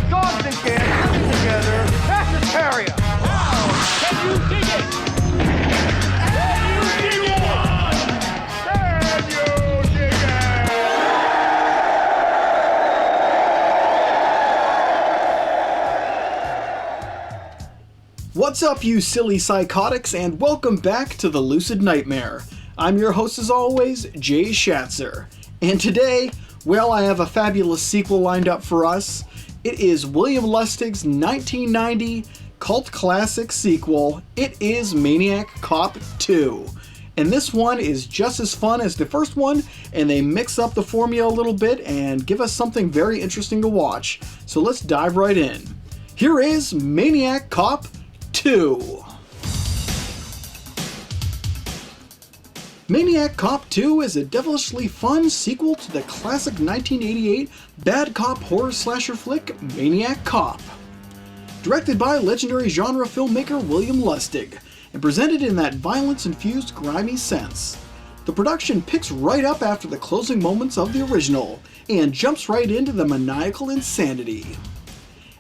Dogs and cats living together. That's hysteria. Wow! Can you dig it? Can you dig it? Can you dig it? What's up, you silly psychotics, and welcome back to the Lucid Nightmare. I'm your host as always, Jay Schatzer. And today, well, I have a fabulous sequel lined up for us. It is William Lustig's 1990 cult classic sequel. It is Maniac Cop 2. And this one is just as fun as the first one, and they mix up the formula a little bit and give us something very interesting to watch. So let's dive right in. Here is Maniac Cop 2. Maniac Cop 2 is a devilishly fun sequel to the classic 1988 bad cop horror slasher flick Maniac Cop. Directed by legendary genre filmmaker William Lustig, and presented in that violence-infused grimy sense. The production picks right up after the closing moments of the original, and jumps right into the maniacal insanity.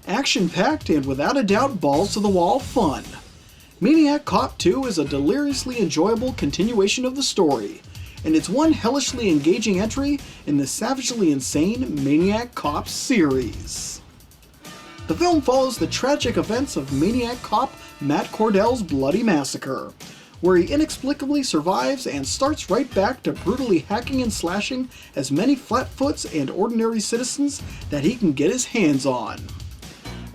Action-packed and without a doubt balls-to-the-wall fun. Maniac Cop 2 is a deliriously enjoyable continuation of the story, and it's one hellishly engaging entry in the savagely insane Maniac Cop series. The film follows the tragic events of Maniac Cop Matt Cordell's bloody massacre, where he inexplicably survives and starts right back to brutally hacking and slashing as many flatfoots and ordinary citizens that he can get his hands on.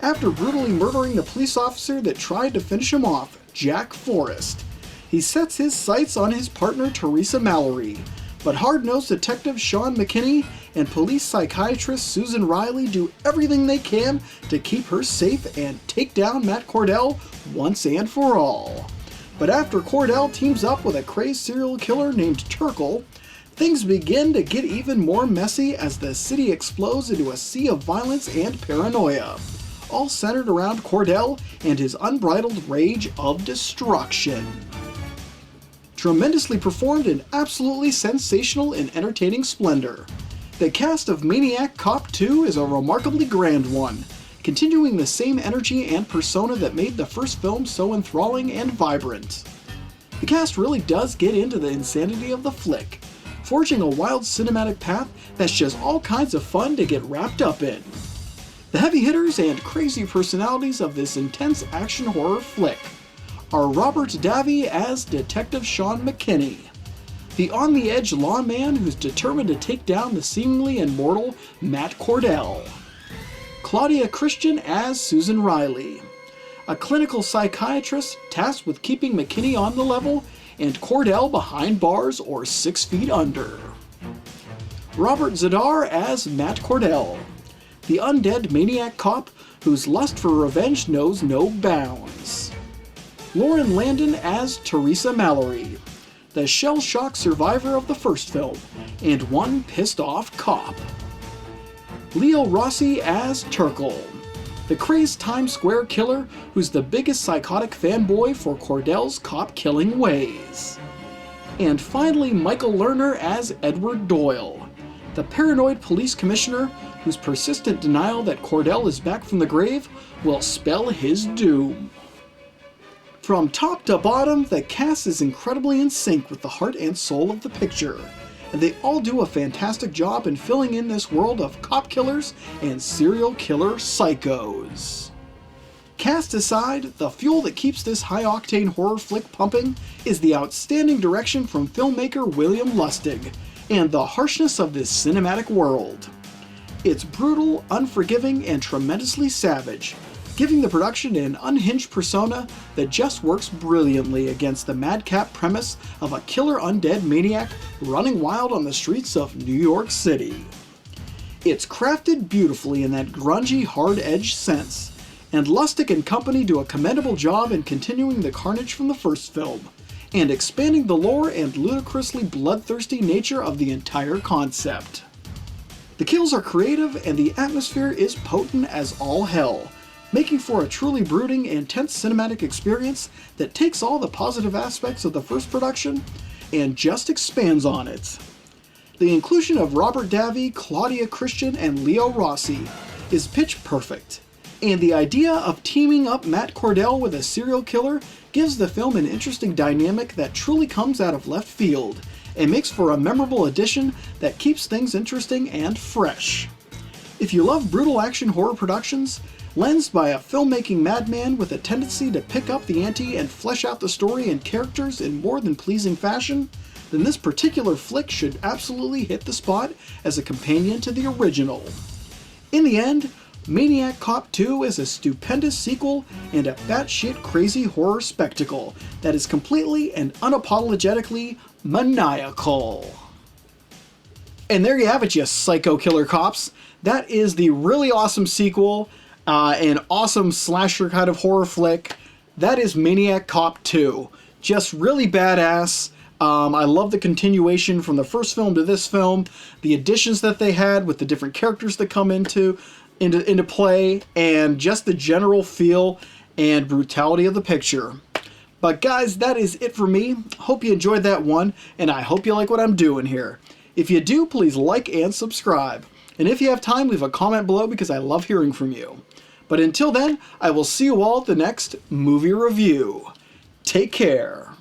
After brutally murdering the police officer that tried to finish him off, Jack Forrest, he sets his sights on his partner Teresa Mallory, but hard-nosed detective Sean McKinney and police psychiatrist Susan Riley do everything they can to keep her safe and take down Matt Cordell once and for all. But after Cordell teams up with a crazed serial killer named Turkle, things begin to get even more messy as the city explodes into a sea of violence and paranoia, all centered around Cordell and his unbridled rage of destruction. Tremendously performed in absolutely sensational and entertaining splendor, the cast of Maniac Cop 2 is a remarkably grand one, continuing the same energy and persona that made the first film so enthralling and vibrant. The cast really does get into the insanity of the flick, forging a wild cinematic path that's just all kinds of fun to get wrapped up in. The heavy hitters and crazy personalities of this intense action horror flick are Robert Davi as Detective Sean McKinney, the on-the-edge lawman who's determined to take down the seemingly immortal Matt Cordell, Claudia Christian as Susan Riley, a clinical psychiatrist tasked with keeping McKinney on the level and Cordell behind bars or 6 feet under, Robert Zadar as Matt Cordell, the undead maniac cop whose lust for revenge knows no bounds, Lauren Landon as Teresa Mallory, the shell-shocked survivor of the first film, and one pissed-off cop, Leo Rossi as Turkle, the crazed Times Square killer who's the biggest psychotic fanboy for Cordell's cop-killing ways, and finally Michael Lerner as Edward Doyle, the paranoid police commissioner whose persistent denial that Cordell is back from the grave will spell his doom. From top to bottom, the cast is incredibly in sync with the heart and soul of the picture, and they all do a fantastic job in filling in this world of cop killers and serial killer psychos. Cast aside, the fuel that keeps this high-octane horror flick pumping is the outstanding direction from filmmaker William Lustig, and the harshness of this cinematic world. It's brutal, unforgiving, and tremendously savage, giving the production an unhinged persona that just works brilliantly against the madcap premise of a killer undead maniac running wild on the streets of New York City. It's crafted beautifully in that grungy, hard-edged sense, and Lustig and company do a commendable job in continuing the carnage from the first film, and expanding the lore and ludicrously bloodthirsty nature of the entire concept. The kills are creative and the atmosphere is potent as all hell, making for a truly brooding and tense cinematic experience that takes all the positive aspects of the first production and just expands on it. The inclusion of Robert Davi, Claudia Christian, and Leo Rossi is pitch perfect, and the idea of teaming up Matt Cordell with a serial killer gives the film an interesting dynamic that truly comes out of left field, and makes for a memorable addition that keeps things interesting and fresh. If you love brutal action horror productions, lensed by a filmmaking madman with a tendency to pick up the ante and flesh out the story and characters in more than pleasing fashion, then this particular flick should absolutely hit the spot as a companion to the original. In the end, Maniac Cop 2 is a stupendous sequel and a batshit crazy horror spectacle that is completely and unapologetically maniacal. And there you have it, you psycho killer cops. That is the really awesome sequel, an awesome slasher kind of horror flick. That is Maniac Cop 2. Just really badass. I love the continuation from the first film to this film, the additions that they had with the different characters that come into play, and just the general feel and brutality of the picture. But guys, that is it for me. Hope you enjoyed that one, and I hope you like what I'm doing here. If you do, please like and subscribe. And if you have time, leave a comment below because I love hearing from you. But until then, I will see you all at the next movie review. Take care.